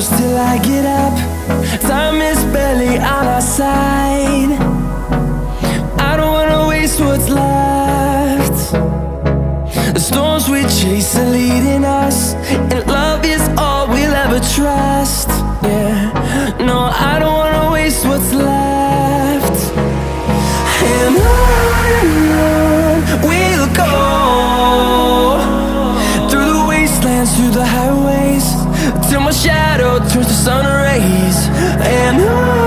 close till I get up. Time is barely on our side. I don't wanna waste what's left. The storms we chase are leading us, and love is all we'll ever trust. Yeah, no, I don't wanna waste what's left. And on we'll go, through the wastelands, through the highways, till my shadow turns to sun rays. And on